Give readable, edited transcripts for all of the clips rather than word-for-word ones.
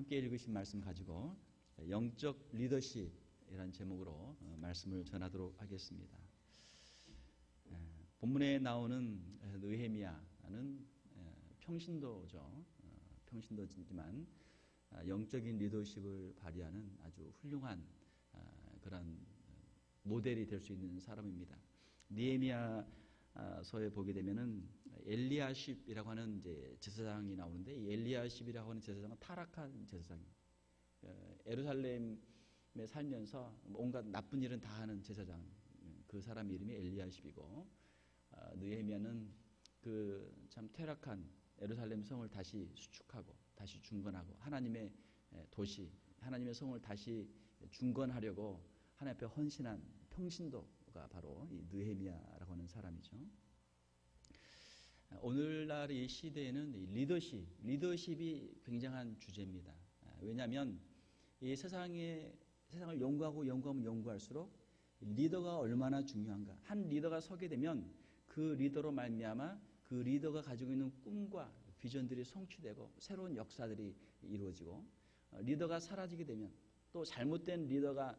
함께 읽으신 말씀 가지고 영적 리더십이라는 제목으로 말씀을 전하도록 하겠습니다. 본문에 나오는 느헤미야는 평신도죠. 평신도지만 영적인 리더십을 발휘하는 아주 훌륭한 그런 모델이 될 수 있는 사람입니다. 느헤미야서에 보게 되면은 엘리야십이라고 하는 이제 제사장이 나오는데, 이 엘리야십이라고 하는 제사장은 타락한 제사장이에요. 예루살렘에 살면서 온갖 나쁜 일은 다 하는 제사장, 그 사람 이름이 엘리야십이고, 느헤미야는 그 참 퇴락한 예루살렘 성을 다시 수축하고 다시 중건하고 하나님의 도시, 하나님의 성을 다시 중건하려고 하나님 앞에 헌신한 평신도가 바로 이 느헤미야라고 하는 사람이죠. 오늘날 이 시대에는 리더십이 굉장한 주제입니다. 왜냐하면 이 세상을 연구하면 연구할수록 리더가 얼마나 중요한가. 한 리더가 서게 되면 그 리더로 말미암아 그 리더가 가지고 있는 꿈과 비전들이 성취되고 새로운 역사들이 이루어지고, 리더가 사라지게 되면, 또 잘못된 리더가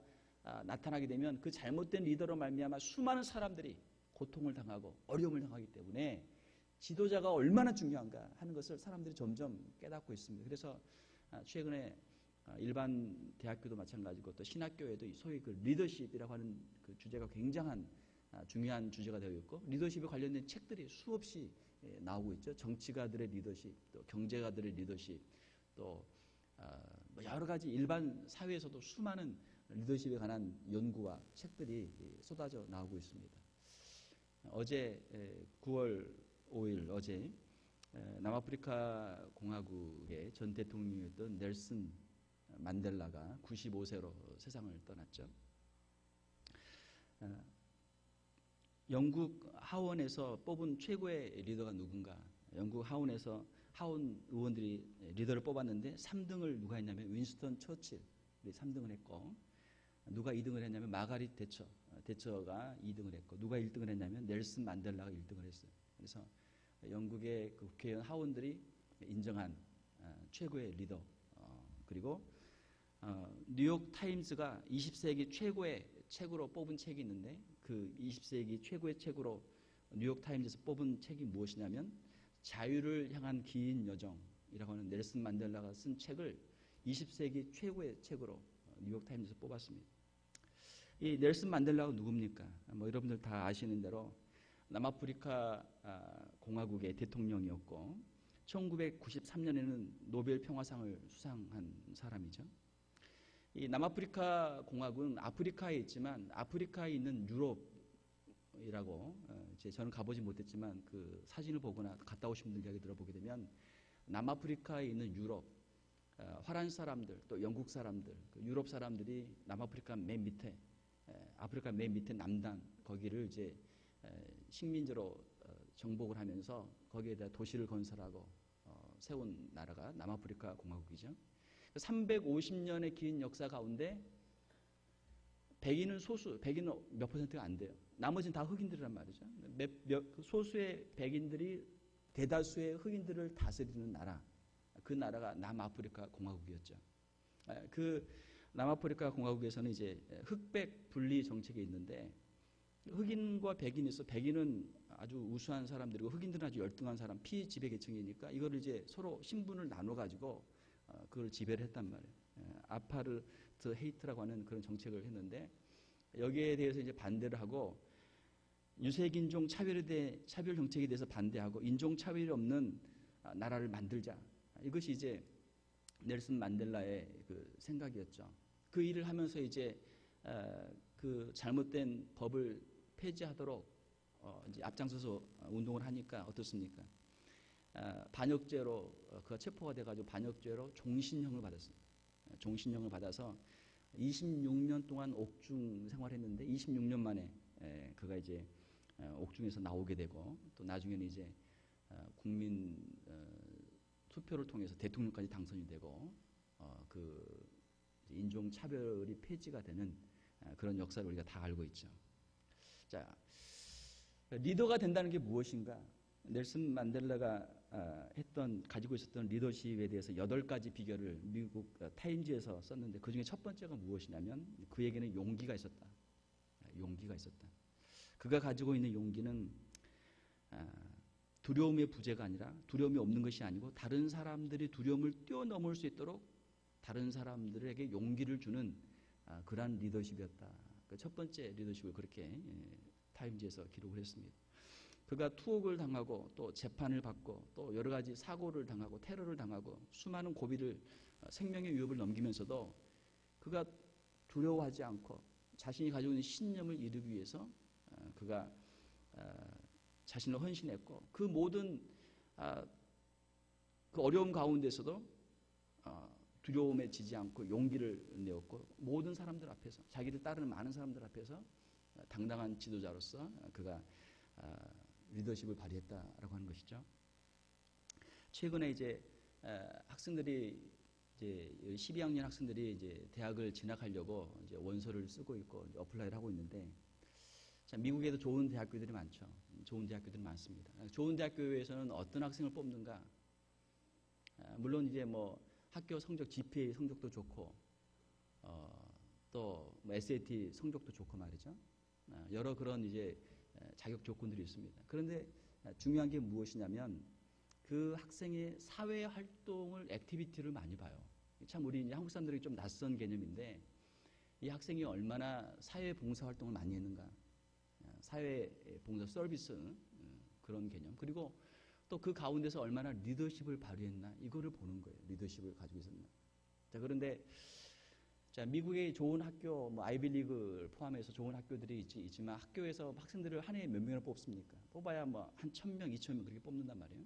나타나게 되면 그 잘못된 리더로 말미암아 수많은 사람들이 고통을 당하고 어려움을 당하기 때문에 지도자가 얼마나 중요한가 하는 것을 사람들이 점점 깨닫고 있습니다. 그래서 최근에 일반 대학교도 마찬가지고 또 신학교에도 소위 그 리더십이라고 하는 그 주제가 굉장한 중요한 주제가 되어 있고, 리더십에 관련된 책들이 수없이 나오고 있죠. 정치가들의 리더십, 또 경제가들의 리더십, 또 여러 가지 일반 사회에서도 수많은 리더십에 관한 연구와 책들이 쏟아져 나오고 있습니다. 어제 9월 5일 어제 남아프리카 공화국의 전 대통령이었던 넬슨 만델라가 95세로 세상을 떠났죠. 영국 하원에서 뽑은 최고의 리더가 누군가? 영국 하원 의원들이 리더를 뽑았는데 3등을 누가 했냐면 윈스턴 처칠이 3등을 했고, 누가 2등을 했냐면 마가릿 대처가 2등을 했고, 누가 1등을 했냐면 넬슨 만델라가 1등을 했어요. 그래서 영국의 그 국회의원 하원들이 인정한 최고의 리더. 그리고 뉴욕 타임스가 20세기 최고의 책으로 뽑은 책이 있는데, 그 20세기 최고의 책으로 뉴욕 타임스에서 뽑은 책이 무엇이냐면 자유를 향한 긴 여정이라고 하는 넬슨 만델라가 쓴 책을 20세기 최고의 책으로 뉴욕 타임스에서 뽑았습니다. 이 넬슨 만델라가 누굽니까? 여러분들 다 아시는 대로 남아프리카 공화국의 대통령이었고, 1993년에는 노벨 평화상을 수상한 사람이죠. 이 남아프리카 공화국은 아프리카에 있지만, 아프리카에 있는 유럽이라고, 저는 가보지 못했지만 그 사진을 보거나 갔다 오신 분들 이야기 들어보게 되면 남아프리카에 있는 유럽, 화란 사람들, 또 영국 사람들, 유럽 사람들이 남아프리카 맨 밑에, 아프리카 맨 밑에 남단, 거기를 이제 식민지로 정복을 하면서 거기에다 도시를 건설하고 세운 나라가 남아프리카 공화국이죠. 350년의 긴 역사 가운데 백인은 소수, 백인은 몇 퍼센트가 안 돼요. 나머지는 다 흑인들이란 말이죠. 소수의 백인들이 대다수의 흑인들을 다스리는 나라, 그 나라가 남아프리카 공화국이었죠. 그 남아프리카 공화국에서는 이제 흑백 분리 정책이 있는데, 흑인과 백인이 있어. 백인은 아주 우수한 사람들이고 흑인들은 아주 열등한 사람, 피지배 계층이니까 이거를 이제 서로 신분을 나눠 가지고 그걸 지배를 했단 말이에요. 아파르트 헤이트라고 하는 그런 정책을 했는데, 여기에 대해서 이제 반대를 하고 유색인종 차별 정책에 대해서 반대하고 인종 차별이 없는 나라를 만들자. 이것이 이제 넬슨 만델라의 그 생각이었죠. 그 일을 하면서 이제 그 잘못된 법을 폐지하도록 이제 앞장서서 운동을 하니까 어떻습니까? 반역죄로 그가 체포가 돼가지고 반역죄로 종신형을 받았어요. 종신형을 받아서 26년 동안 옥중 생활했는데 26년 만에 그가 이제 옥중에서 나오게 되고, 또 나중에는 이제 국민 투표를 통해서 대통령까지 당선이 되고 그 인종 차별이 폐지가 되는 그런 역사를 우리가 다 알고 있죠. 자, 리더가 된다는 게 무엇인가? 넬슨 만델라가 가지고 있었던 리더십에 대해서 8가지 비결을 미국 타임즈에서 썼는데 그중에 첫 번째가 무엇이냐면 그에게는 용기가 있었다. 용기가 있었다. 그가 가지고 있는 용기는 두려움의 부재가 아니라 두려움이 없는 것이 아니고 다른 사람들이 두려움을 뛰어넘을 수 있도록 다른 사람들에게 용기를 주는 그러한 리더십이었다. 첫 번째 리더십을 그렇게 타임즈에서 기록을 했습니다. 그가 투옥을 당하고 또 재판을 받고 또 여러 가지 사고를 당하고 테러를 당하고 수많은 고비를 생명의 위협을 넘기면서도 그가 두려워하지 않고 자신이 가지고 있는 신념을 이루기 위해서 그가 자신을 헌신했고 그 모든 그 어려움 가운데서도 두려움에 지지 않고 용기를 내었고 모든 사람들 앞에서 자기를 따르는 많은 사람들 앞에서 당당한 지도자로서 그가 리더십을 발휘했다라고 하는 것이죠. 최근에 이제 학생들이 이제 12학년 학생들이 이제 대학을 진학하려고 이제 원서를 쓰고 있고 어플라이를 하고 있는데 자, 미국에도 좋은 대학교들이 많죠. 좋은 대학교들이 많습니다. 좋은 대학교에서는 어떤 학생을 뽑는가? 물론 이제 뭐 학교 성적 GPA 성적도 좋고 또 뭐 SAT 성적도 좋고 말이죠. 여러 그런 이제 자격 조건들이 있습니다. 그런데 중요한 게 무엇이냐면 그 학생의 사회 활동을 액티비티를 많이 봐요. 참 우리 이제 한국 사람들이 좀 낯선 개념인데 이 학생이 얼마나 사회 봉사 활동을 많이 했는가, 사회 봉사 서비스 그런 개념. 그리고 또 그 가운데서 얼마나 리더십을 발휘했나 이거를 보는 거예요. 리더십을 가지고 있었나. 자 그런데 자 미국의 좋은 학교, 뭐 아이비리그를 포함해서 좋은 학교들이 있지만 학교에서 학생들을 한 해에 몇 명을 뽑습니까? 뽑아야 뭐 한 1,000명, 2,000명 그렇게 뽑는단 말이에요.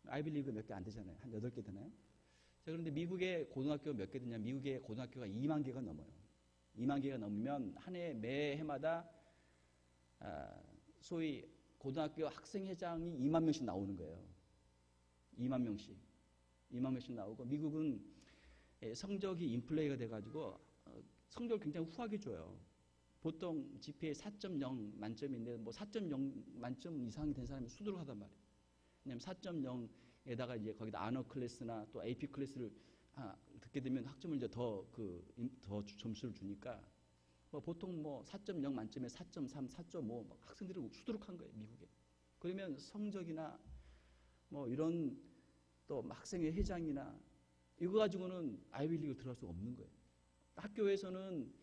아이비리그 몇 개 안 되잖아요. 한 8개 되나요? 자 그런데 미국의 고등학교 몇 개 되냐? 미국의 고등학교가 2만 개가 넘어요. 2만 개가 넘으면 한 해 매 해마다 소위 고등학교 학생회장이 2만 명씩 나오는 거예요. 2만 명씩. 2만 명씩 나오고 미국은 성적이 인플레이가 돼가지고 성적을 굉장히 후하게 줘요. 보통 GPA 4.0 만점인데 뭐 4.0 만점 이상이 된 사람이 수두룩하단 말이에요. 왜냐하면 4.0에다가 이제 거기다 아너 클래스나 또 AP 클래스를 듣게 되면 학점을 이제 더 점수를 주니까 뭐 보통 뭐 4.0 만점에 4.3, 4.5 학생들이 수두룩한 거예요, 미국에. 그러면 성적이나 뭐 이런 또 학생회 회장이나 이거 가지고는 아이비리그 들어갈 수가 없는 거예요. 학교에서는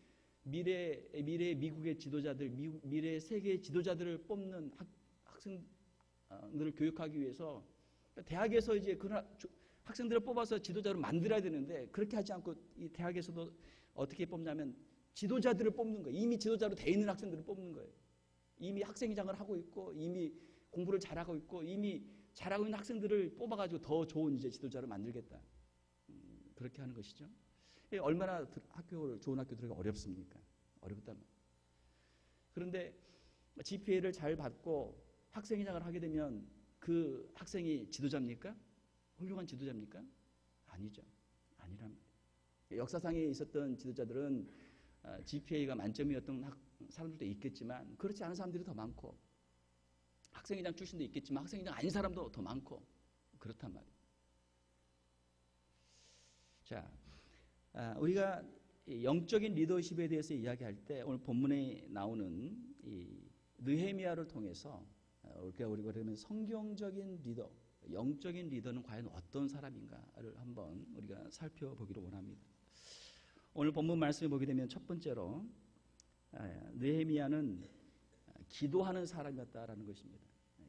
미래 미국의 지도자들, 미래 세계 지도자들을 뽑는 학생들을 교육하기 위해서 대학에서 이제 그런 학생들을 뽑아서 지도자로 만들어야 되는데 그렇게 하지 않고 이 대학에서도 어떻게 뽑냐면 지도자들을 뽑는 거예요. 이미 지도자로 돼 있는 학생들을 뽑는 거예요. 이미 학생회장을 하고 있고 이미 공부를 잘하고 있고 이미 잘하고 있는 학생들을 뽑아가지고 더 좋은 이제 지도자를 만들겠다. 그렇게 하는 것이죠. 얼마나 좋은 학교 들어가기 어렵습니까? 어렵단 말이에요. 그런데 GPA를 잘 받고 학생회장을 하게 되면 그 학생이 지도자입니까? 훌륭한 지도자입니까? 아니죠. 아니란 말이에요. 역사상에 있었던 지도자들은 GPA가 만점이었던 사람들도 있겠지만 그렇지 않은 사람들이 더 많고 학생회장 출신도 있겠지만 학생회장 아닌 사람도 더 많고 그렇단 말이에요. 자, 우리가 영적인 리더십에 대해서 이야기할 때 오늘 본문에 나오는 이 느헤미야를 통해서 우리가 그러면 성경적인 리더, 영적인 리더는 과연 어떤 사람인가를 한번 우리가 살펴보기를 원합니다. 오늘 본문 말씀을 보게 되면 첫 번째로 느헤미야는 기도하는 사람이었다라는 것입니다.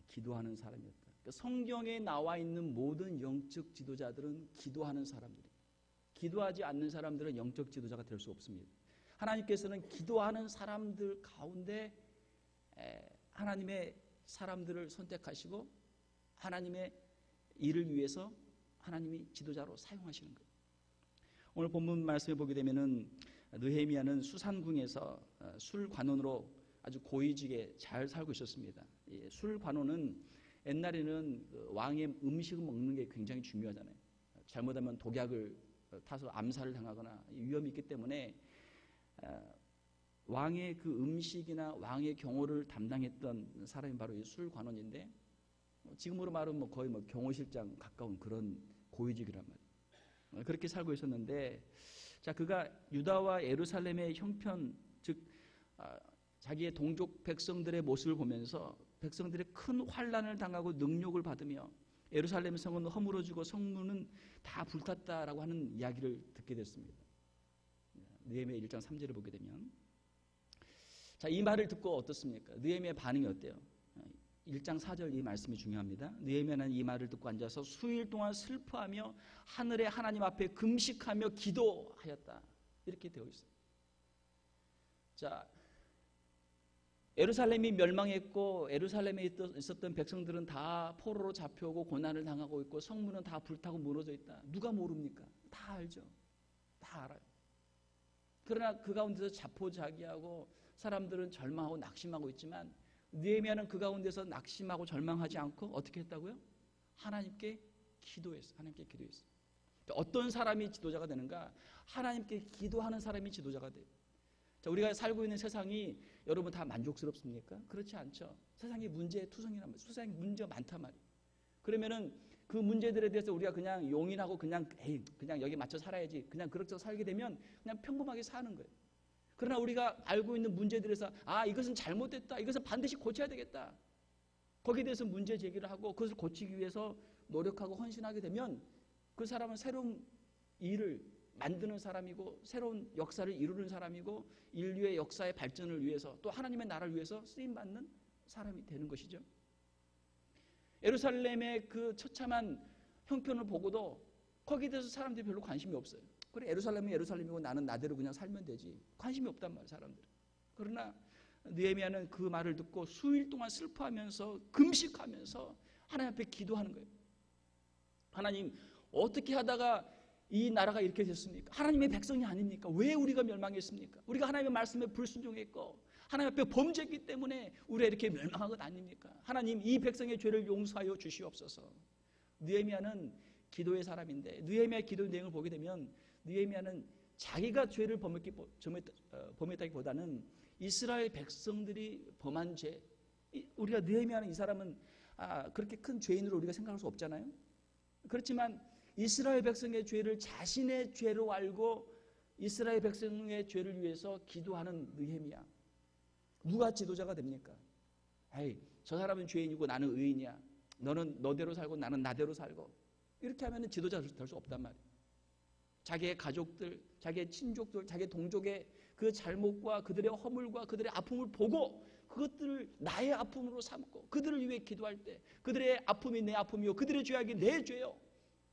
기도하는 사람이었다. 성경에 나와 있는 모든 영적 지도자들은 기도하는 사람들이에요. 기도하지 않는 사람들은 영적 지도자가 될 수 없습니다. 하나님께서는 기도하는 사람들 가운데 하나님의 사람들을 선택하시고 하나님의 일을 위해서 하나님이 지도자로 사용하시는 거예요. 오늘 본문 말씀을 보게 되면은 느헤미야는 수산궁에서 술관원으로 아주 고위직에 잘 살고 있었습니다. 술관원은 옛날에는 왕의 음식을 먹는 게 굉장히 중요하잖아요. 잘못하면 독약을 타서 암살을 당하거나 위험이 있기 때문에 왕의 그 음식이나 왕의 경호를 담당했던 사람이 바로 이 술관원인데 지금으로 말하면 뭐 거의 뭐 경호실장 가까운 그런 고위직이란 말이에요. 그렇게 살고 있었는데, 자, 그가 유다와 예루살렘의 형편, 즉 자기의 동족 백성들의 모습을 보면서 백성들이 큰 환난을 당하고 능욕을 받으며 예루살렘 성은 허물어지고 성문은 다 불탔다라고 하는 이야기를 듣게 됐습니다. 느헤미야 1장 3절을 보게 되면, 자, 이 말을 듣고 어떻습니까? 느헤미야의 반응이 어때요? 1장 4절 이 말씀이 중요합니다. 느헤미야는 이 말을 듣고 앉아서 수일 동안 슬퍼하며 하늘의 하나님 앞에 금식하며 기도하였다. 이렇게 되어 있어요. 자, 예루살렘이 멸망했고 예루살렘에 있었던 백성들은 다 포로로 잡혀오고 고난을 당하고 있고 성문은 다 불타고 무너져 있다. 누가 모릅니까? 다 알죠. 다 알아요. 그러나 그 가운데서 자포자기하고 사람들은 절망하고 낙심하고 있지만 느헤미야는 그 가운데서 낙심하고 절망하지 않고 어떻게 했다고요? 하나님께 기도했어요. 하나님께 기도했어요. 어떤 사람이 지도자가 되는가? 하나님께 기도하는 사람이 지도자가 돼요. 자, 우리가 살고 있는 세상이 여러분 다 만족스럽습니까? 그렇지 않죠. 세상이 문제투성이란 말이에요. 세상에 문제가 많단 말이에요. 그러면은 그 문제들에 대해서 우리가 그냥 용인하고 그냥 여기 맞춰 살아야지, 그냥 그렇게 살게 되면 그냥 평범하게 사는 거예요. 그러나 우리가 알고 있는 문제들에서 이것은 잘못됐다, 이것은 반드시 고쳐야 되겠다, 거기에 대해서 문제 제기를 하고 그것을 고치기 위해서 노력하고 헌신하게 되면 그 사람은 새로운 일을 만드는 사람이고 새로운 역사를 이루는 사람이고 인류의 역사의 발전을 위해서 또 하나님의 나라를 위해서 쓰임받는 사람이 되는 것이죠. 예루살렘의 그 처참한 형편을 보고도 거기에 대해서 사람들이 별로 관심이 없어요. 그래, 예루살렘은 예루살렘이고 나는 나대로 그냥 살면 되지. 관심이 없단 말이에요, 사람들은. 그러나 느헤미야는 그 말을 듣고 수일 동안 슬퍼하면서 금식하면서 하나님 앞에 기도하는 거예요. 하나님, 어떻게 하다가 이 나라가 이렇게 됐습니까? 하나님의 백성이 아닙니까? 왜 우리가 멸망했습니까? 우리가 하나님의 말씀에 불순종했고 하나님 앞에 범죄했기 때문에 우리가 이렇게 멸망한 것 아닙니까? 하나님, 이 백성의 죄를 용서하여 주시옵소서. 느헤미야는 기도의 사람인데 느헤미야의 기도 내용을 보게 되면 느헤미야는 자기가 죄를 범했다기보다는 이스라엘 백성들이 범한 죄, 우리가 느헤미야는 이 사람은 그렇게 큰 죄인으로 우리가 생각할 수 없잖아요. 그렇지만 이스라엘 백성의 죄를 자신의 죄로 알고 이스라엘 백성의 죄를 위해서 기도하는 느헤미야. 누가 지도자가 됩니까? 저 사람은 죄인이고 나는 의인이야, 너는 너대로 살고 나는 나대로 살고, 이렇게 하면 지도자가 될 수 없단 말이에요. 자기의 가족들, 자기의 친족들, 자기의 동족의 그 잘못과 그들의 허물과 그들의 아픔을 보고 그것들을 나의 아픔으로 삼고 그들을 위해 기도할 때 그들의 아픔이 내 아픔이요 그들의 죄악이 내 죄요,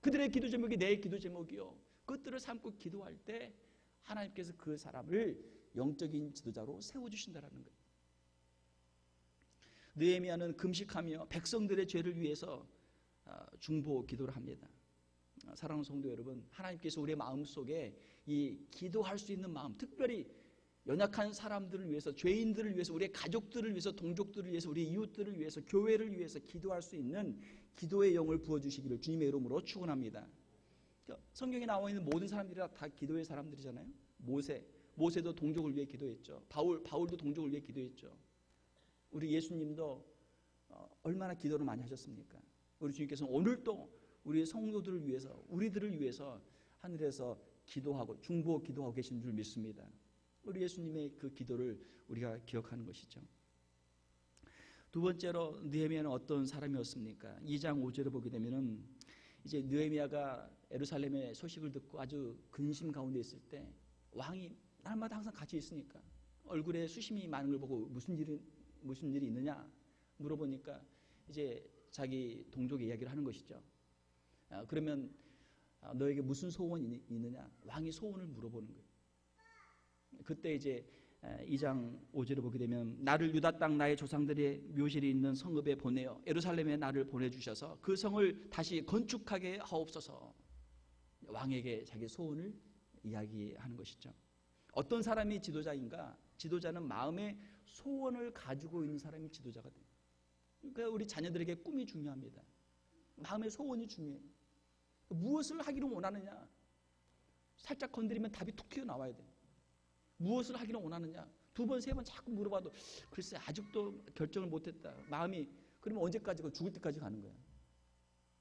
그들의 기도 제목이 내 기도 제목이요, 그것들을 삼고 기도할 때 하나님께서 그 사람을 영적인 지도자로 세워주신다는 거예요. 느헤미야는 금식하며 백성들의 죄를 위해서 중보 기도를 합니다. 사랑하는 성도 여러분, 하나님께서 우리의 마음속에 이 기도할 수 있는 마음, 특별히 연약한 사람들을 위해서, 죄인들을 위해서, 우리의 가족들을 위해서, 동족들을 위해서, 우리 이웃들을 위해서, 교회를 위해서 기도할 수 있는 기도의 영을 부어주시기를 주님의 이름으로 축원합니다. 성경에 나와 있는 모든 사람들이 다 기도의 사람들이잖아요. 모세도 동족을 위해 기도했죠. 바울도 동족을 위해 기도했죠. 우리 예수님도 얼마나 기도를 많이 하셨습니까? 우리 주님께서는 오늘도 우리 성도들을 위해서, 우리들을 위해서 하늘에서 기도하고 중보 기도하고 계신 줄 믿습니다. 우리 예수님의 그 기도를 우리가 기억하는 것이죠. 두 번째로 느헤미야는 어떤 사람이었습니까? 2장 5절을 보게 되면은 이제 느헤미야가 예루살렘의 소식을 듣고 아주 근심 가운데 있을 때 왕이 날마다 항상 같이 있으니까 얼굴에 수심이 많은 걸 보고 무슨 일이 있느냐 물어보니까 이제 자기 동족의 이야기를 하는 것이죠. 그러면 너에게 무슨 소원이 있느냐? 왕이 소원을 물어보는 거예요. 그때 이제 2장 5절을 보게 되면 나를 유다 땅 나의 조상들의 묘실이 있는 성읍에 보내어 예루살렘에 나를 보내주셔서 그 성을 다시 건축하게 하옵소서. 왕에게 자기 소원을 이야기하는 것이죠. 어떤 사람이 지도자인가? 지도자는 마음의 소원을 가지고 있는 사람이 지도자가 돼요. 그러니까 우리 자녀들에게 꿈이 중요합니다. 마음의 소원이 중요해요. 무엇을 하기를 원하느냐? 살짝 건드리면 답이 툭 튀어나와야 돼요. 무엇을 하기를 원하느냐? 2번, 3번 자꾸 물어봐도 글쎄 아직도 결정을 못했다. 마음이 그러면 언제까지? 죽을 때까지 가는 거야.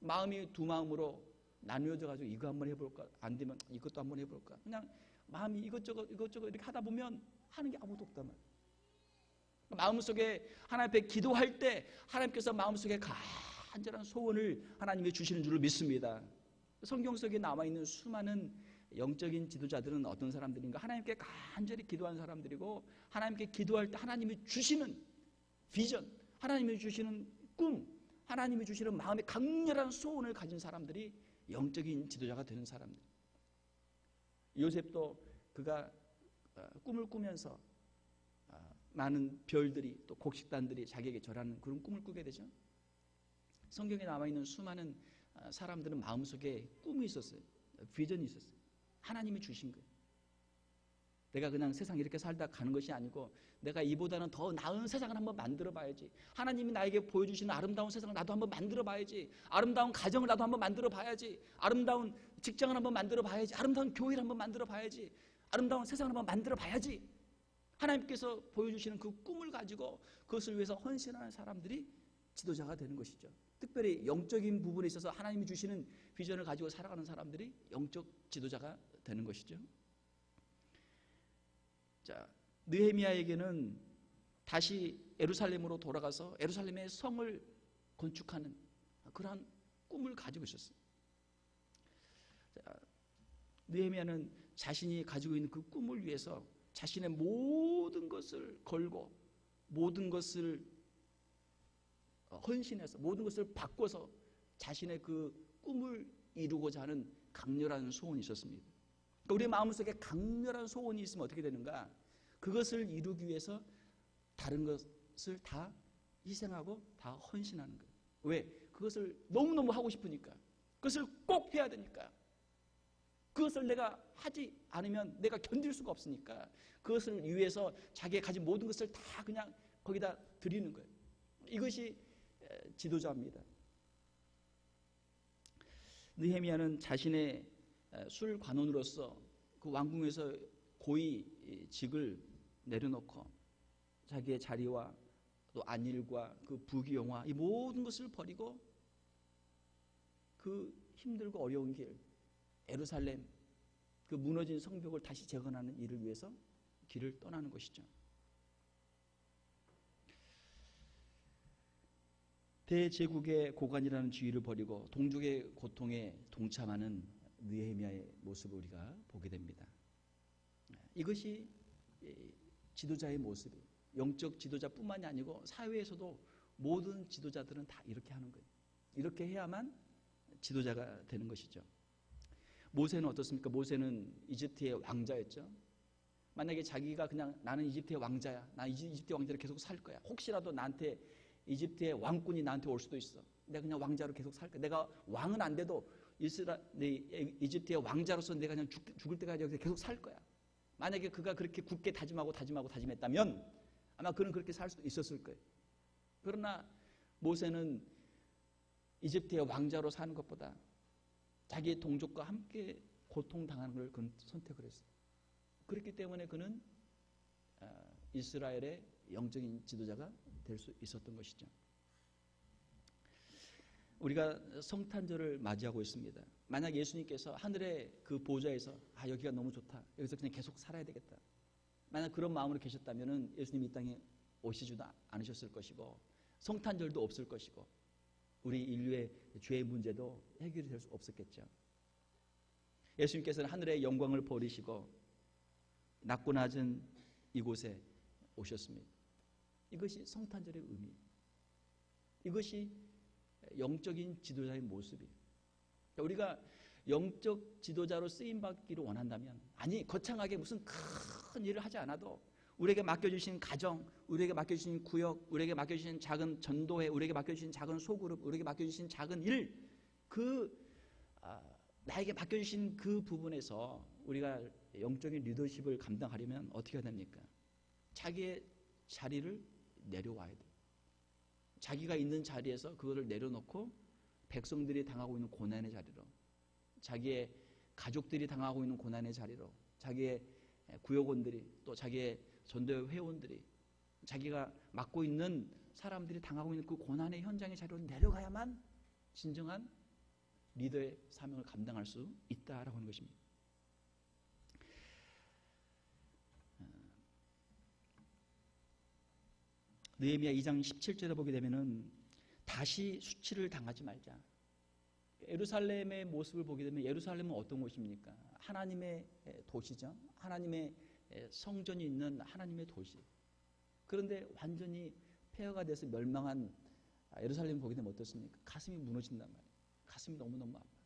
마음이 두 마음으로 나누어져 가지고 이거 한번 해볼까? 안 되면 이것도 한번 해볼까? 그냥 마음이 이것저것 이렇게 하다 보면 하는 게 아무것도 없단 말이야. 마음속에 하나님 앞에 기도할 때 하나님께서 마음속에 간절한 소원을 하나님이 주시는 줄을 믿습니다. 성경 속에 나와 있는 수많은 영적인 지도자들은 어떤 사람들인가? 하나님께 간절히 기도하는 사람들이고, 하나님께 기도할 때 하나님이 주시는 비전, 하나님이 주시는 꿈, 하나님이 주시는 마음의 강렬한 소원을 가진 사람들이 영적인 지도자가 되는 사람들. 요셉도 그가 꿈을 꾸면서 많은 별들이 또 곡식단들이 자기에게 절하는 그런 꿈을 꾸게 되죠. 성경에 나와 있는 수많은 사람들은 마음속에 꿈이 있었어요. 비전이 있었어요. 하나님이 주신 거예요. 내가 그냥 세상 이렇게 살다 가는 것이 아니고 내가 이보다는 더 나은 세상을 한번 만들어 봐야지. 하나님이 나에게 보여주시는 아름다운 세상을 나도 한번 만들어 봐야지. 아름다운 가정을 나도 한번 만들어 봐야지. 아름다운 직장을 한번 만들어 봐야지. 아름다운 교회를 한번 만들어 봐야지. 아름다운 세상을 한번 만들어 봐야지. 하나님께서 보여주시는 그 꿈을 가지고 그것을 위해서 헌신하는 사람들이 지도자가 되는 것이죠. 특별히 영적인 부분에 있어서 하나님이 주시는 비전을 가지고 살아가는 사람들이 영적 지도자가 되는 것이죠. 자, 느헤미야에게는 다시 예루살렘으로 돌아가서 예루살렘의 성을 건축하는 그러한 꿈을 가지고 있었어요. 자, 느헤미야는 자신이 가지고 있는 그 꿈을 위해서 자신의 모든 것을 걸고 모든 것을 헌신해서 모든 것을 바꿔서 자신의 그 꿈을 이루고자 하는 강렬한 소원이 있었습니다. 그러니까 우리 마음속에 강렬한 소원이 있으면 어떻게 되는가? 그것을 이루기 위해서 다른 것을 다 희생하고 다 헌신하는 거예요. 왜? 그것을 너무너무 하고 싶으니까. 그것을 꼭 해야 되니까. 그것을 내가 하지 않으면 내가 견딜 수가 없으니까 그것을 위해서 자기가 가진 모든 것을 다 그냥 거기다 드리는 거예요. 이것이 지도자입니다. 느헤미야는 자신의 술관원으로서 그 왕궁에서 고위직을 내려놓고 자기의 자리와 또 안일과 그 부귀영화 이 모든 것을 버리고 그 힘들고 어려운 길 예루살렘 그 무너진 성벽을 다시 재건하는 일을 위해서 길을 떠나는 것이죠. 대제국의 고관이라는 지위를 버리고 동족의 고통에 동참하는 느헤미야의 모습을 우리가 보게 됩니다. 이것이 지도자의 모습이에요. 영적 지도자뿐만이 아니고 사회에서도 모든 지도자들은 다 이렇게 하는 거예요. 이렇게 해야만 지도자가 되는 것이죠. 모세는 어떻습니까? 모세는 이집트의 왕자였죠. 만약에 자기가 그냥 나는 이집트의 왕자야. 나 이집트의 왕자로 계속 살 거야. 혹시라도 나한테 이집트의 왕군이 나한테 올 수도 있어. 내가 그냥 왕자로 계속 살 거야. 내가 왕은 안 돼도 이집트의 왕자로서 내가 그냥 죽을 때까지 여기서 계속 살 거야. 만약에 그가 그렇게 굳게 다짐했다면 아마 그는 그렇게 살 수도 있었을 거예요. 그러나 모세는 이집트의 왕자로 사는 것보다 자기의 동족과 함께 고통당하는 걸 그는 선택을 했어요. 그렇기 때문에 그는 이스라엘의 영적인 지도자가 될 수 있었던 것이죠. 우리가 성탄절을 맞이하고 있습니다. 만약 예수님께서 하늘의 그 보좌에서 여기가 너무 좋다. 여기서 그냥 계속 살아야 되겠다. 만약 그런 마음으로 계셨다면 예수님이 이 땅에 오시지도 않으셨을 것이고 성탄절도 없을 것이고 우리 인류의 죄의 문제도 해결이 될 수 없었겠죠. 예수님께서는 하늘의 영광을 버리시고 낮고 낮은 이곳에 오셨습니다. 이것이 성탄절의 의미. 이것이 영적인 지도자의 모습이에요. 우리가 영적 지도자로 쓰임받기를 원한다면 아니 거창하게 무슨 큰 일을 하지 않아도 우리에게 맡겨주신 가정, 우리에게 맡겨주신 구역, 우리에게 맡겨주신 작은 전도회, 우리에게 맡겨주신 작은 소그룹, 우리에게 맡겨주신 작은 일, 나에게 맡겨주신 그 부분에서 우리가 영적인 리더십을 감당하려면 어떻게 해야 됩니까? 자기의 자리를 내려와야 돼요. 자기가 있는 자리에서 그거를 내려놓고 백성들이 당하고 있는 고난의 자리로, 자기의 가족들이 당하고 있는 고난의 자리로, 자기의 구역원들이 또 자기의 전도회 회원들이 자기가 맡고 있는 사람들이 당하고 있는 그 고난의 현장의 자리로 내려가야만 진정한 리더의 사명을 감당할 수 있다라고 하는 것입니다. 느헤미야 2장 17절에 보게 되면은 다시 수치를 당하지 말자. 예루살렘의 모습을 보게 되면 예루살렘은 어떤 곳입니까? 하나님의 도시죠. 하나님의 성전이 있는 하나님의 도시. 그런데 완전히 폐허가 돼서 멸망한 예루살렘을 보게 되면 어떻습니까? 가슴이 무너진단 말이에요. 가슴이 너무너무 아파요.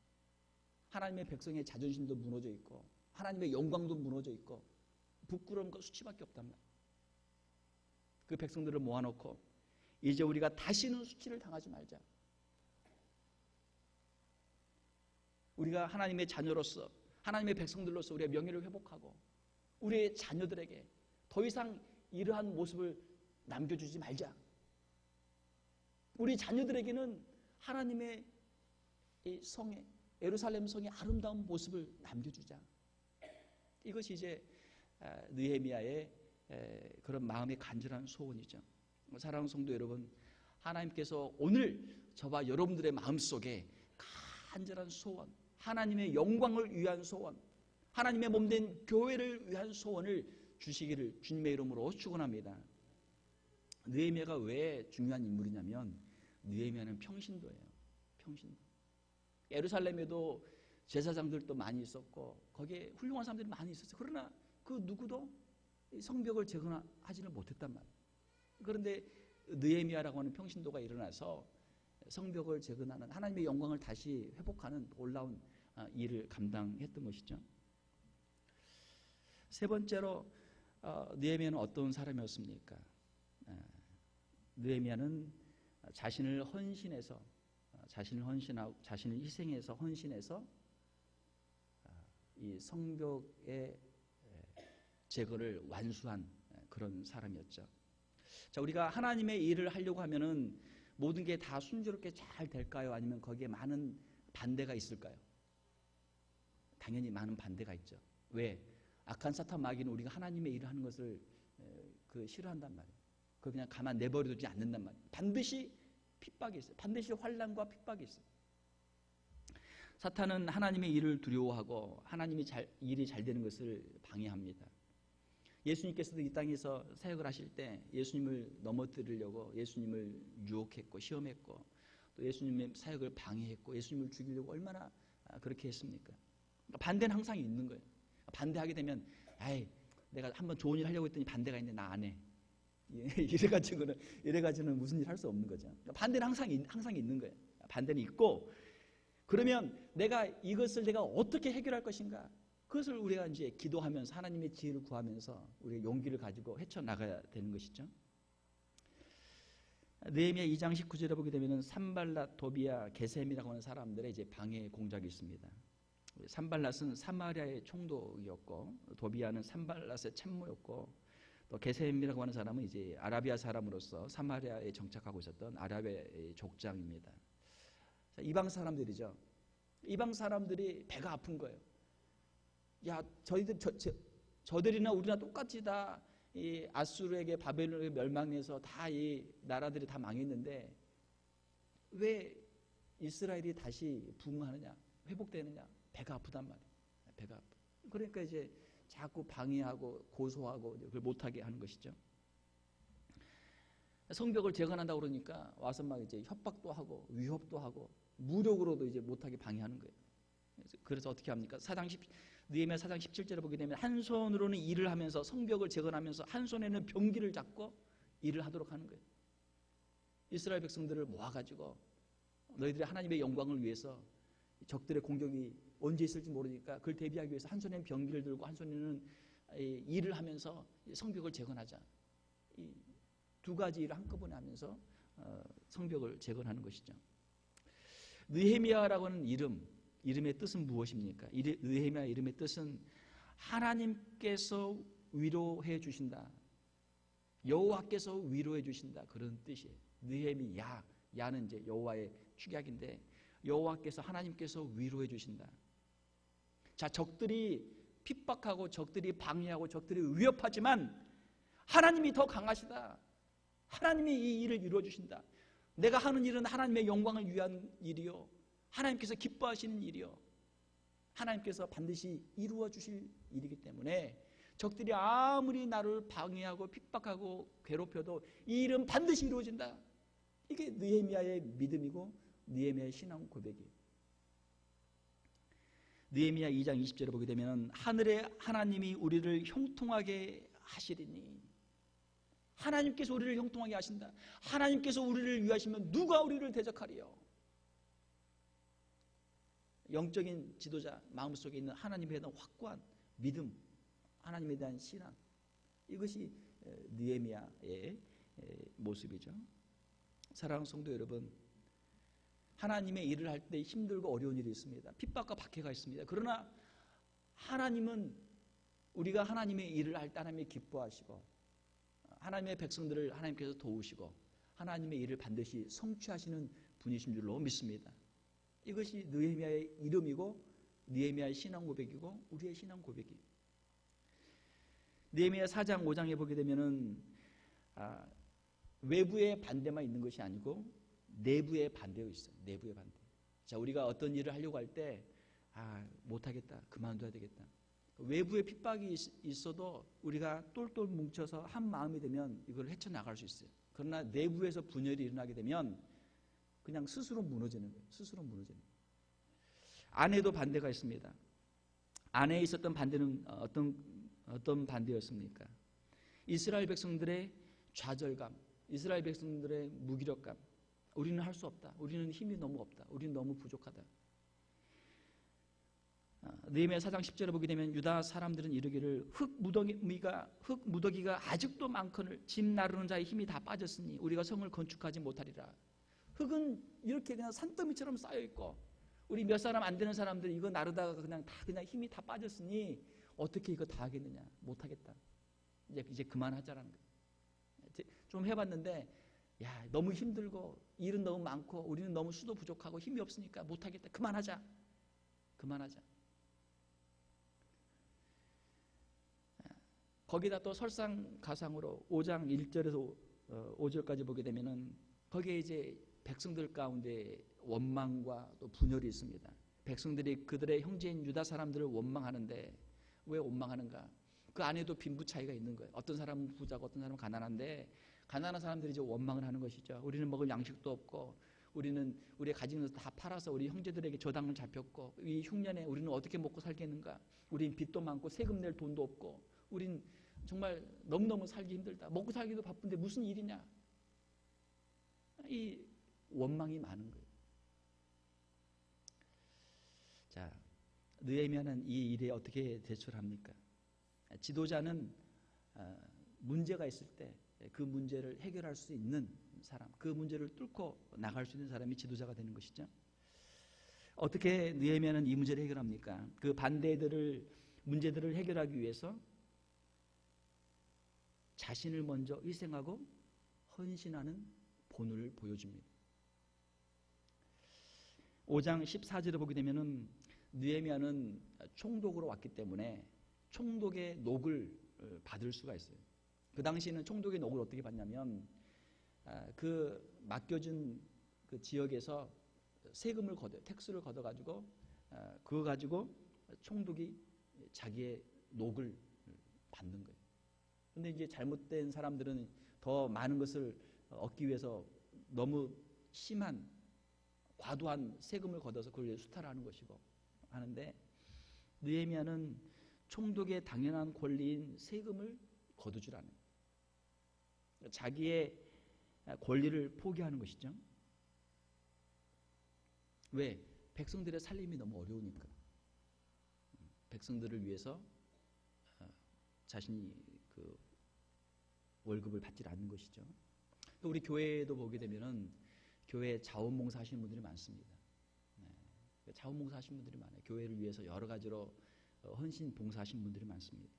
하나님의 백성의 자존심도 무너져 있고 하나님의 영광도 무너져 있고 부끄러움과 수치밖에 없단 말이에요. 그 백성들을 모아놓고 이제 우리가 다시는 수치를 당하지 말자. 우리가 하나님의 자녀로서 하나님의 백성들로서 우리의 명예를 회복하고 우리의 자녀들에게 더 이상 이러한 모습을 남겨주지 말자. 우리 자녀들에게는 하나님의 이 성에 예루살렘 성의 아름다운 모습을 남겨주자. 이것이 이제 느헤미야의 그런 마음의 간절한 소원이죠. 사랑하는 성도 여러분, 하나님께서 오늘 저와 여러분들의 마음속에 간절한 소원, 하나님의 영광을 위한 소원, 하나님의 몸된 교회를 위한 소원을 주시기를 주님의 이름으로 축원합니다. 느헤미야가 왜 중요한 인물이냐면 느헤미야는 평신도예요. 평신도. 예루살렘에도 제사장들도 많이 있었고 거기에 훌륭한 사람들이 많이 있었어요. 그러나 그 누구도 성벽을 재건하지는 못했단 말이에요. 그런데 느헤미야라고 하는 평신도가 일어나서 성벽을 재건하는 하나님의 영광을 다시 회복하는 놀라운 일을 감당했던 것이죠. 세 번째로 느헤미야는 어떤 사람이었습니까? 느헤미야는 자신을 희생해서 헌신해서 이 성벽의 제거를 완수한 그런 사람이었죠. 자, 우리가 하나님의 일을 하려고 하면은 모든 게 다 순조롭게 잘 될까요? 아니면 거기에 많은 반대가 있을까요? 당연히 많은 반대가 있죠. 왜? 악한 사탄 마귀는 우리가 하나님의 일을 하는 것을 싫어한단 말이에요. 그걸 그냥 가만 내버려두지 않는단 말이에요. 반드시 핍박이 있어요. 반드시 환난과 핍박이 있어요. 사탄은 하나님의 일을 두려워하고 하나님이 일이 잘 되는 것을 방해합니다. 예수님께서도 이 땅에서 사역을 하실 때 예수님을 넘어뜨리려고 예수님을 유혹했고 시험했고 또 예수님의 사역을 방해했고 예수님을 죽이려고 얼마나 그렇게 했습니까? 반대는 항상 있는 거예요. 반대하게 되면 내가 한번 좋은 일 하려고 했더니 반대가 있는데 나 안 해. 이래가지고는 무슨 일 할 수 없는 거죠. 반대는 항상 있는 거예요. 반대는 있고 그러면 이것을 내가 어떻게 해결할 것인가? 그것을 우리가 이제 기도하면서 하나님의 지혜를 구하면서 우리가 용기를 가지고 헤쳐나가야 되는 것이죠. 느헤미야 2장 19절에 보게 되면 산발랏, 도비야, 게셈이라고 하는 사람들의 이제 방해 공작이 있습니다. 산발랏은 사마리아의 총독이었고 도비야는 산발랏의 참모였고 또 게셈이라고 하는 사람은 이제 아라비아 사람으로서 사마리아에 정착하고 있었던 아라비아의 족장입니다. 이방 사람들이죠. 이방 사람들이 배가 아픈 거예요. 야, 저들이나 우리나 똑같이 다 이 아수르에게 바벨론에게 멸망해서 다 이 나라들이 다 망했는데 왜 이스라엘이 다시 부흥하느냐, 회복되느냐? 배가 아프단 말이에요. 배가 아프. 그러니까 이제 자꾸 방해하고 고소하고 그걸 못하게 하는 것이죠. 성벽을 재건한다고 그러니까 와서 막 이제 협박도 하고 위협도 하고 무력으로도 이제 못하게 방해하는 거예요. 그래서 어떻게 합니까? 느헤미야 4장 17절에 보게 되면 한 손으로는 일을 하면서 성벽을 재건하면서 한 손에는 병기를 잡고 일을 하도록 하는 거예요. 이스라엘 백성들을 모아가지고 너희들이 하나님의 영광을 위해서 적들의 공격이 언제 있을지 모르니까 그걸 대비하기 위해서 한 손에는 병기를 들고 한 손에는 일을 하면서 성벽을 재건하자. 이 두 가지 일을 한꺼번에 하면서 성벽을 재건하는 것이죠. 느헤미야라고 하는 이름의 뜻은 무엇입니까? 느헤미야 이름의 뜻은 하나님께서 위로해 주신다. 여호와께서 위로해 주신다. 그런 뜻이에요. 느헤미야, 야는 이제 여호와의 축약인데 여호와께서 하나님께서 위로해 주신다. 자, 적들이 핍박하고 적들이 방해하고 적들이 위협하지만 하나님이 더 강하시다. 하나님이 이 일을 이루어 주신다. 내가 하는 일은 하나님의 영광을 위한 일이요, 하나님께서 기뻐하시는 일이요, 하나님께서 반드시 이루어 주실 일이기 때문에 적들이 아무리 나를 방해하고 핍박하고 괴롭혀도 이 일은 반드시 이루어진다. 이게 느헤미야의 믿음이고 느헤미야의 신앙 고백이에요. 느헤미야 2장 20절에 보게 되면 하늘의 하나님이 우리를 형통하게 하시리니, 하나님께서 우리를 형통하게 하신다. 하나님께서 우리를 위하시면 누가 우리를 대적하리요. 영적인 지도자 마음속에 있는 하나님에 대한 확고한 믿음, 하나님에 대한 신앙, 이것이 느헤미야의 모습이죠. 사랑하는 성도 여러분, 하나님의 일을 할 때 힘들고 어려운 일이 있습니다. 핍박과 박해가 있습니다. 그러나 하나님은 우리가 하나님의 일을 할 때 하나님이 기뻐하시고 하나님의 백성들을 하나님께서 도우시고 하나님의 일을 반드시 성취하시는 분이신 줄로 믿습니다. 이것이 느헤미야의 이름이고 느헤미야의 신앙 고백이고 우리의 신앙 고백이에요. 느헤미야 4장 5장에 보게 되면은 외부의 반대만 있는 것이 아니고 내부의 반대가 있어요. 내부의 반대. 자, 우리가 어떤 일을 하려고 할 때 못하겠다, 그만둬야 되겠다. 외부의 핍박이 있어도 우리가 똘똘 뭉쳐서 한 마음이 되면 이걸 헤쳐나갈 수 있어요. 그러나 내부에서 분열이 일어나게 되면 그냥 스스로 무너지는 거예요. 스스로 무너지는 거예요. 아내도 반대가 있습니다. 아내에 있었던 반대는 어떤 반대였습니까? 이스라엘 백성들의 좌절감, 이스라엘 백성들의 무기력감, 우리는 할 수 없다, 우리는 힘이 너무 없다, 우리는 너무 부족하다. 느헤미야 4장 10절에 보게 되면 유다 사람들은 이르기를 흙 무더기가 아직도 많거늘 집 나르는 자의 힘이 다 빠졌으니 우리가 성을 건축하지 못하리라. 흙은 이렇게 그냥 산더미처럼 쌓여 있고 우리 몇 사람 안 되는 사람들 이거 나르다가 그냥 힘이 다 빠졌으니 어떻게 이거 다 하겠느냐, 못하겠다, 이제 그만하자라는 거예요. 좀 해봤는데 너무 힘들고 일은 너무 많고 우리는 너무 수도 부족하고 힘이 없으니까 못하겠다, 그만하자. 거기다 또 설상가상으로 5장 1절에서 5절까지 보게 되면은 거기에 이제 백성들 가운데 원망과 또 분열이 있습니다. 백성들이 그들의 형제인 유다 사람들을 원망하는데 왜 원망하는가? 그 안에도 빈부 차이가 있는 거예요. 어떤 사람은 부자고 어떤 사람은 가난한데 가난한 사람들이 이제 원망을 하는 것이죠. 우리는 먹을 양식도 없고 우리의 가진 것을 다 팔아서 우리 형제들에게 저당을 잡혔고 이 흉년에 우리는 어떻게 먹고 살겠는가? 우린 빚도 많고 세금 낼 돈도 없고 우린 정말 너무너무 살기 힘들다. 먹고 살기도 바쁜데 무슨 일이냐? 이 원망이 많은 거예요. 자, 느헤미야는 이 일에 어떻게 대처를 합니까? 지도자는 문제가 있을 때 그 문제를 해결할 수 있는 사람, 그 문제를 뚫고 나갈 수 있는 사람이 지도자가 되는 것이죠. 어떻게 느헤미야는 이 문제를 해결합니까? 그 문제들을 해결하기 위해서 자신을 먼저 희생하고 헌신하는 본을 보여줍니다. 5장 14절에 보게 되면은 느헤미야는 총독으로 왔기 때문에 총독의 녹을 받을 수가 있어요. 그 당시에는 총독의 녹을 어떻게 받냐면 그 맡겨준 그 지역에서 세금을 텍스를 걷어가지고 그거 가지고 총독이 자기의 녹을 받는 거예요. 그런데 이제 잘못된 사람들은 더 많은 것을 얻기 위해서 너무 심한 과도한 세금을 걷어서 그걸 수탈하는 것이고 하는데 느헤미야는 총독의 당연한 권리인 세금을 거두질 않아요. 자기의 권리를 포기하는 것이죠. 왜? 백성들의 살림이 너무 어려우니까. 백성들을 위해서 자신이 그 월급을 받지 않는 것이죠. 또 우리 교회도 보게 되면은 교회에 자원봉사 하시는 분들이 많습니다. 자원봉사 하시는 분들이 많아요. 교회를 위해서 여러 가지로 헌신 봉사하시는 분들이 많습니다.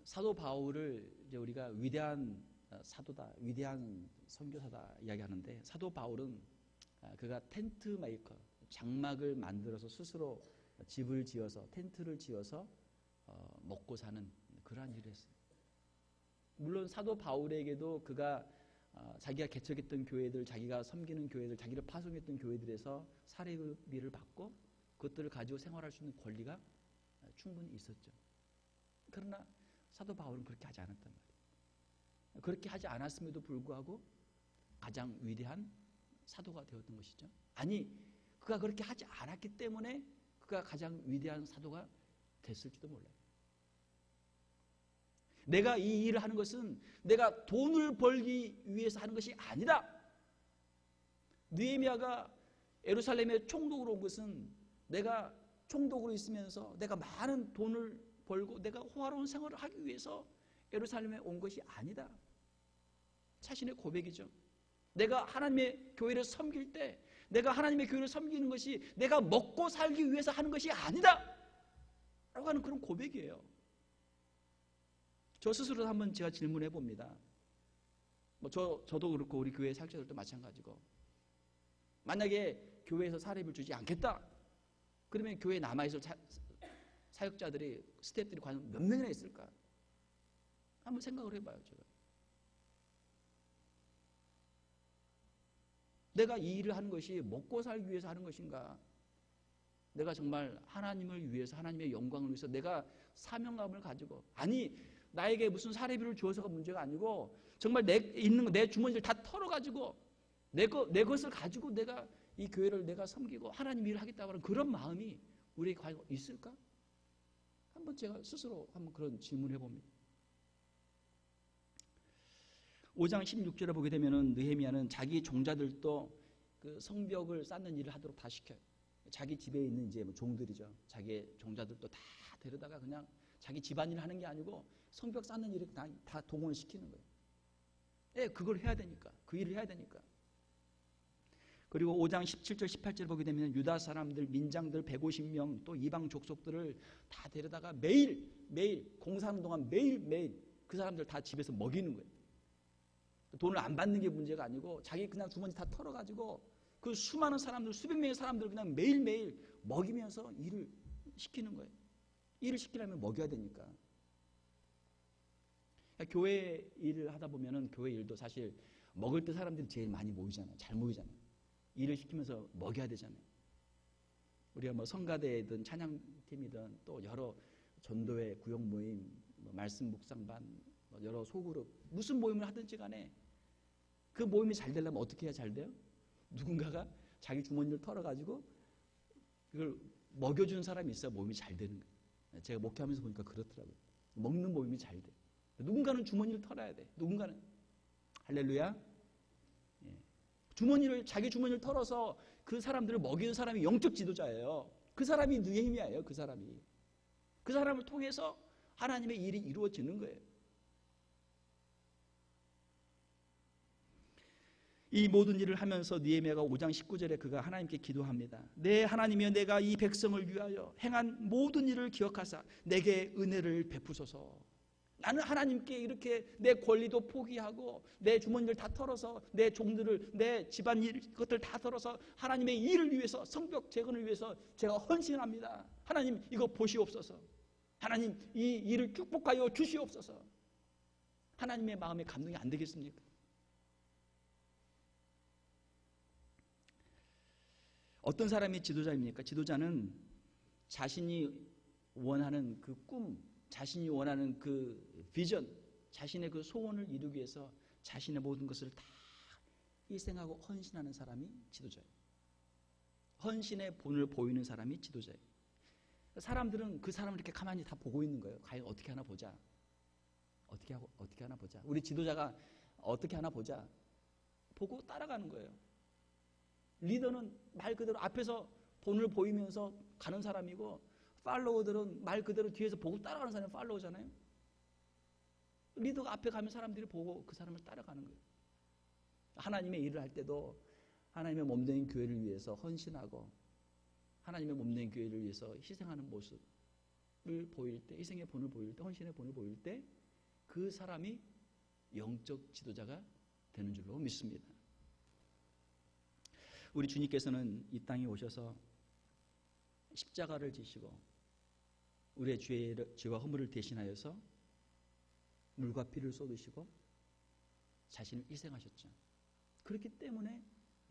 사도 바울을 이제 우리가 위대한 사도다, 위대한 선교사다 이야기하는데 사도 바울은 그가 텐트 메이커, 장막을 만들어서 스스로 집을 지어서 텐트를 지어서 먹고 사는 그러한 일을 했어요. 물론 사도 바울에게도 그가 자기가 개척했던 교회들, 자기가 섬기는 교회들, 자기를 파송했던 교회들에서 사례비를 받고 그것들을 가지고 생활할 수 있는 권리가 충분히 있었죠. 그러나 사도 바울은 그렇게 하지 않았단 말이에요. 그렇게 하지 않았음에도 불구하고 가장 위대한 사도가 되었던 것이죠. 아니, 그가 그렇게 하지 않았기 때문에 그가 가장 위대한 사도가 됐을지도 몰라요. 내가 이 일을 하는 것은 내가 돈을 벌기 위해서 하는 것이 아니다. 느헤미야가 예루살렘에 총독으로 온 것은 내가 총독으로 있으면서 내가 많은 돈을 벌고 내가 호화로운 생활을 하기 위해서 예루살렘에 온 것이 아니다. 자신의 고백이죠. 내가 하나님의 교회를 섬길 때 내가 하나님의 교회를 섬기는 것이 내가 먹고 살기 위해서 하는 것이 아니다 라고 하는 그런 고백이에요. 저 스스로 한번 제가 질문해 봅니다. 저도 그렇고 우리 교회 사역자들도 마찬가지고, 만약에 교회에서 사례비를 주지 않겠다 그러면 교회에 남아있을 사역자들이, 스태프들이 과연 몇 명이나 있을까? 한번 생각을 해봐요. 제가 내가 이 일을 하는 것이 먹고 살기 위해서 하는 것인가? 내가 정말 하나님을 위해서, 하나님의 영광을 위해서 내가 사명감을 가지고, 아니 나에게 무슨 사례비를 주어서가 문제가 아니고 정말 내 주머니를 다 털어가지고 내 것을 가지고 내가 이 교회를 내가 섬기고 하나님 일을 하겠다고 하는 그런 마음이 우리에게 과연 있을까? 한번 제가 스스로 한번 그런 질문을 해봅니다. 5장 16절에 보게 되면은 느헤미야는 자기 종자들도 그 성벽을 쌓는 일을 하도록 다 시켜요. 자기 집에 있는 이제 종들이죠. 자기의 종자들도 다 데려다가 그냥 자기 집안일 하는 게 아니고 성벽 쌓는 일을 다 동원을 시키는 거예요. 예, 그걸 해야 되니까. 그 일을 해야 되니까. 그리고 5장 17절 18절 보게 되면 유다 사람들, 민장들 150명 또 이방 족속들을 다 데려다가 매일 공사하는 동안 매일 그 사람들 다 집에서 먹이는 거예요. 돈을 안 받는 게 문제가 아니고 자기 그냥 주머니 다 털어가지고 그 수많은 사람들, 수백 명의 사람들 그냥 매일매일 먹이면서 일을 시키는 거예요. 일을 시키려면 먹여야 되니까. 교회 일을 하다 보면은 교회 일도 사실 먹을 때 사람들이 제일 많이 모이잖아요. 잘 모이잖아요. 일을 시키면서 먹여야 되잖아요. 우리가 뭐 성가대든 찬양팀이든 또 여러 전도회, 구역 모임, 말씀 묵상반, 여러 소그룹 무슨 모임을 하든지 간에 그 모임이 잘 되려면 어떻게 해야 잘 돼요? 누군가가 자기 주머니를 털어가지고 그걸 먹여주는 사람이 있어야 모임이 잘 되는 거예요. 제가 목회하면서 보니까 그렇더라고요. 먹는 모임이 잘 돼. 누군가는 주머니를 털어야 돼. 누군가는. 할렐루야. 자기 주머니를 털어서 그 사람들을 먹이는 사람이 영적 지도자예요. 그 사람이 느헤미야예요. 그 사람을 통해서 하나님의 일이 이루어지는 거예요. 이 모든 일을 하면서 느헤미야가 5장 19절에 그가 하나님께 기도합니다. 내 하나님이여, 내가 이 백성을 위하여 행한 모든 일을 기억하사 내게 은혜를 베푸소서. 나는 하나님께 이렇게 내 권리도 포기하고 내 주머니를 다 털어서 내 종들을, 내 집안일 것들 다 털어서 하나님의 일을 위해서, 성벽 재건을 위해서 제가 헌신합니다. 하나님 이거 보시옵소서. 하나님 이 일을 축복하여 주시옵소서. 하나님의 마음에 감동이 안 되겠습니까? 어떤 사람이 지도자입니까? 지도자는 자신이 원하는 그 꿈, 자신이 원하는 그 비전, 자신의 그 소원을 이루기 위해서 자신의 모든 것을 다 희생하고 헌신하는 사람이 지도자예요. 헌신의 본을 보이는 사람이 지도자예요. 사람들은 그 사람을 이렇게 가만히 다 보고 있는 거예요. 과연 어떻게 하나 보자. 어떻게 하나 보자. 우리 지도자가 어떻게 하나 보자. 보고 따라가는 거예요. 리더는 말 그대로 앞에서 본을 보이면서 가는 사람이고, 팔로워들은 말 그대로 뒤에서 보고 따라가는 사람이 팔로워잖아요. 리더가 앞에 가면 사람들이 보고 그 사람을 따라가는 거예요. 하나님의 일을 할 때도 하나님의 몸된 교회를 위해서 헌신하고 하나님의 몸된 교회를 위해서 희생하는 모습을 보일 때, 희생의 본을 보일 때, 헌신의 본을 보일 때 그 사람이 영적 지도자가 되는 줄로 믿습니다. 우리 주님께서는 이 땅에 오셔서 십자가를 지시고 우리의 죄와 허물을 대신하여서 물과 피를 쏟으시고 자신을 희생하셨죠. 그렇기 때문에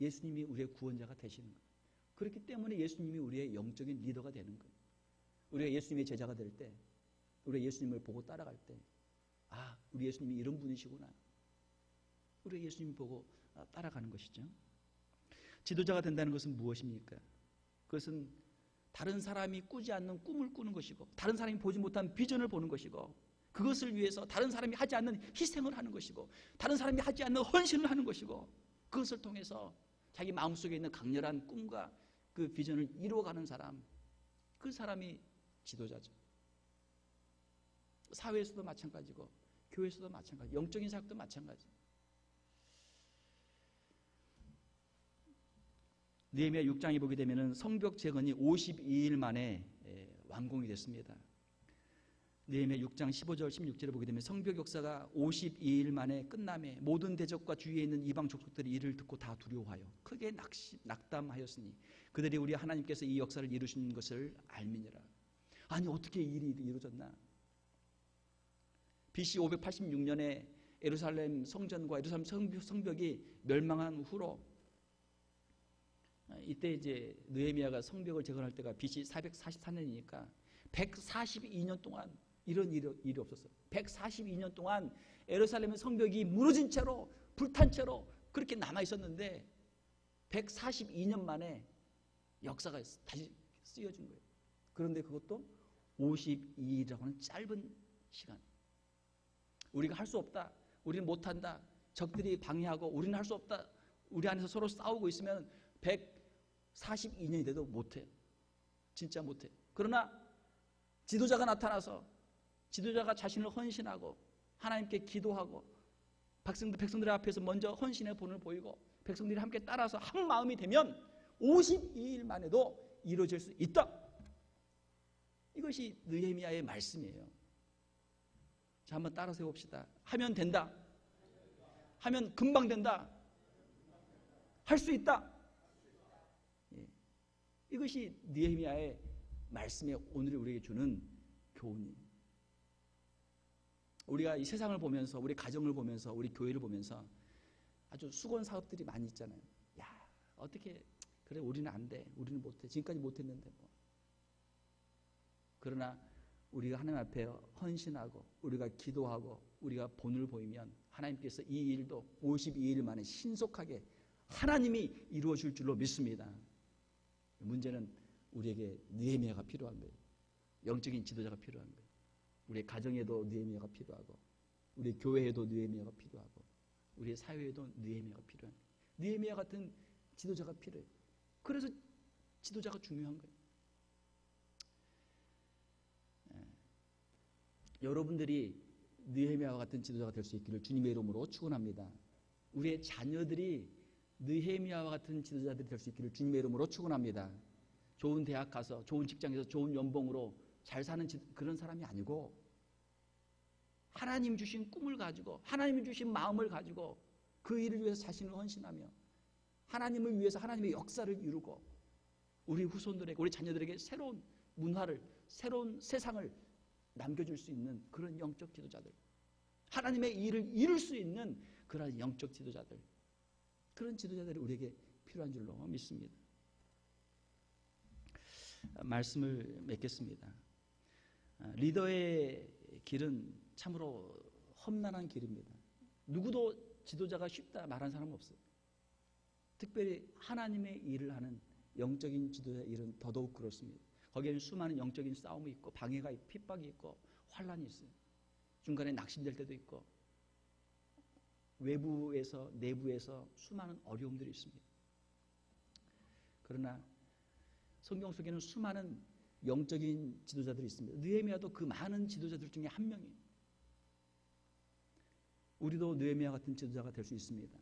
예수님이 우리의 구원자가 되시는 거예요. 그렇기 때문에 예수님이 우리의 영적인 리더가 되는 거예요. 우리가 예수님의 제자가 될 때, 우리가 예수님을 보고 따라갈 때, 아, 우리 예수님이 이런 분이시구나. 우리가 예수님 보고 따라가는 것이죠. 지도자가 된다는 것은 무엇입니까? 그것은 다른 사람이 꾸지 않는 꿈을 꾸는 것이고, 다른 사람이 보지 못한 비전을 보는 것이고, 그것을 위해서 다른 사람이 하지 않는 희생을 하는 것이고, 다른 사람이 하지 않는 헌신을 하는 것이고, 그것을 통해서 자기 마음속에 있는 강렬한 꿈과 그 비전을 이루어가는 사람, 그 사람이 지도자죠. 사회에서도 마찬가지고 교회에서도 마찬가지, 영적인 사역도 마찬가지. 느헤미야 6장에 보게 되면은 성벽 재건이 52일 만에 완공이 됐습니다. 느헤미야 6장 15절 16절에 보게 되면 성벽 역사가 52일 만에 끝남에 모든 대적과 주위에 있는 이방 족속들이 이를 듣고 다 두려워하여 크게 낙담하였으니 그들이 우리 하나님께서 이 역사를 이루신 것을 알미니라. 아니, 어떻게 이 일이 이루어졌나? BC 586년에 예루살렘 성전과 예루살렘 성벽이 멸망한 후로, 이때 이제 느헤미야가 성벽을 재건할 때가 BC 444년이니까 142년 동안 이런 일이 없었어요. 142년 동안 예루살렘의 성벽이 무너진 채로, 불탄 채로 그렇게 남아 있었는데 142년 만에 역사가 다시 쓰여진 거예요. 그런데 그것도 52일이라고 하는 짧은 시간. 우리가 할 수 없다, 우리는 못한다, 적들이 방해하고 우리는 할 수 없다, 우리 안에서 서로 싸우고 있으면 142년이 돼도 못해요. 진짜 못해요. 그러나 지도자가 나타나서 지도자가 자신을 헌신하고 하나님께 기도하고 백성들 앞에서 먼저 헌신의 본을 보이고 백성들이 함께 따라서 한 마음이 되면 52일 만에도 이루어질 수 있다. 이것이 느헤미야의 말씀이에요. 자, 한번 따라서 해봅시다. 하면 된다. 하면 금방 된다. 할 수 있다. 예. 이것이 느헤미야의 말씀에 오늘 우리에게 주는 교훈이에요. 우리가 이 세상을 보면서, 우리 가정을 보면서, 우리 교회를 보면서 아주 수건 사업들이 많이 있잖아요. 야, 어떻게 그래, 우리는 안 돼, 우리는 못해, 지금까지 못했는데 뭐. 그러나 우리가 하나님 앞에 헌신하고 우리가 기도하고 우리가 본을 보이면 하나님께서 이 일도 52일 만에 신속하게 하나님이 이루어질 줄로 믿습니다. 문제는 우리에게 느헤미야가 필요한 거예요. 영적인 지도자가 필요한 거예요. 우리 가정에도 느헤미야가 필요하고, 우리 교회에도 느헤미야가 필요하고, 우리 사회에도 느헤미야가 필요한 거예요. 느헤미야 같은 지도자가 필요해요. 그래서 지도자가 중요한 거예요. 여러분들이 느헤미야와 같은 지도자가 될 수 있기를 주님의 이름으로 축원합니다. 우리의 자녀들이 느헤미야와 같은 지도자들이 될 수 있기를 주님의 이름으로 축원합니다. 좋은 대학 가서 좋은 직장에서 좋은 연봉으로 잘 사는 그런 사람이 아니고 하나님 주신 꿈을 가지고 하나님이 주신 마음을 가지고 그 일을 위해서 자신을 헌신하며 하나님을 위해서 하나님의 역사를 이루고 우리 후손들에게, 우리 자녀들에게 새로운 문화를, 새로운 세상을 남겨줄 수 있는 그런 영적 지도자들, 하나님의 일을 이룰 수 있는 그런 영적 지도자들, 그런 지도자들이 우리에게 필요한 줄로 믿습니다. 말씀을 맺겠습니다. 리더의 길은 참으로 험난한 길입니다. 누구도 지도자가 쉽다 말하는 사람은 없어요. 특별히 하나님의 일을 하는 영적인 지도자의 일은 더더욱 그렇습니다. 거기에는 수많은 영적인 싸움이 있고 방해가 있고 핍박이 있고 환란이 있어요. 중간에 낙심될 때도 있고 외부에서 내부에서 수많은 어려움들이 있습니다. 그러나 성경 속에는 수많은 영적인 지도자들이 있습니다. 느헤미야도 그 많은 지도자들 중에 한 명이에요. 우리도 느헤미야 같은 지도자가 될 수 있습니다.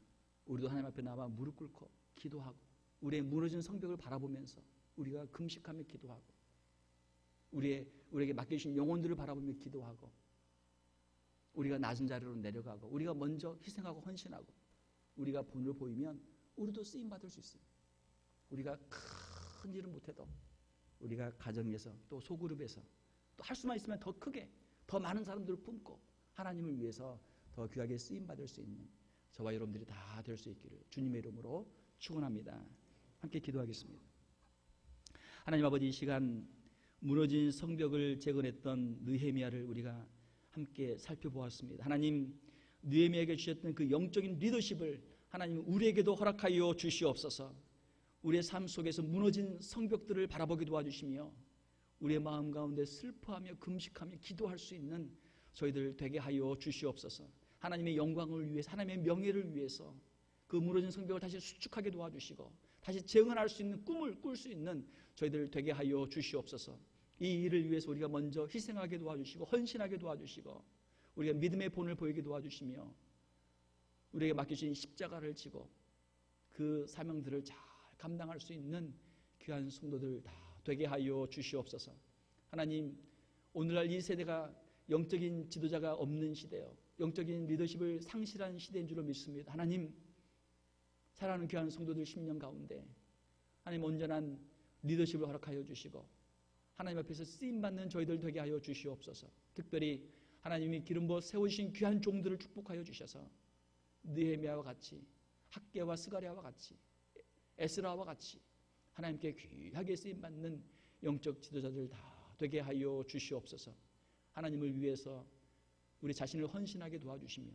우리도 하나님 앞에 나와 무릎 꿇고 기도하고 우리의 무너진 성벽을 바라보면서 우리가 금식하며 기도하고 우리에게 맡겨주신 영혼들을 바라보며 기도하고 우리가 낮은 자리로 내려가고 우리가 먼저 희생하고 헌신하고 우리가 본을 보이면 우리도 쓰임받을 수 있어요. 우리가 큰 일은 못해도 우리가 가정에서 또 소그룹에서 또 할 수만 있으면 더 크게 더 많은 사람들을 품고 하나님을 위해서 더 귀하게 쓰임받을 수 있는 저와 여러분들이 다 될 수 있기를 주님의 이름으로 축원합니다. 함께 기도하겠습니다. 하나님 아버지, 이 시간 무너진 성벽을 재건했던 느헤미야를 우리가 함께 살펴보았습니다. 하나님, 느헤미야에게 주셨던 그 영적인 리더십을 하나님 우리에게도 허락하여 주시옵소서. 우리의 삶 속에서 무너진 성벽들을 바라보게 도와주시며 우리의 마음 가운데 슬퍼하며 금식하며 기도할 수 있는 저희들 되게 하여 주시옵소서. 하나님의 영광을 위해서, 하나님의 명예를 위해서 그 무너진 성벽을 다시 수축하게 도와주시고 다시 재건할 수 있는 꿈을 꿀 수 있는 저희들 되게 하여 주시옵소서. 이 일을 위해서 우리가 먼저 희생하게 도와주시고 헌신하게 도와주시고 우리가 믿음의 본을 보이게 도와주시며 우리에게 맡겨주신 십자가를 지고 그 사명들을 잘 감당할 수 있는 귀한 성도들 다 되게 하여 주시옵소서. 하나님, 오늘날 이 세대가 영적인 지도자가 없는 시대요, 영적인 리더십을 상실한 시대인 줄로 믿습니다. 하나님, 사랑하는 귀한 성도들 심령 가운데 하나님 온전한 리더십을 허락하여 주시고 하나님 앞에서 쓰임받는 저희들 되게 하여 주시옵소서. 특별히 하나님이 기름 부어 세우신 귀한 종들을 축복하여 주셔서 느헤미야와 같이, 학개와 스가랴와 같이, 에스라와 같이 하나님께 귀하게 쓰임받는 영적 지도자들 다 되게 하여 주시옵소서. 하나님을 위해서 우리 자신을 헌신하게 도와주시며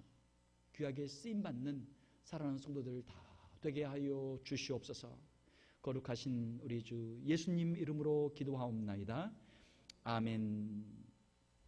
귀하게 쓰임받는 사랑하는 성도들 다 되게 하여 주시옵소서. 거룩하신 우리 주 예수님 이름으로 기도하옵나이다. 아멘.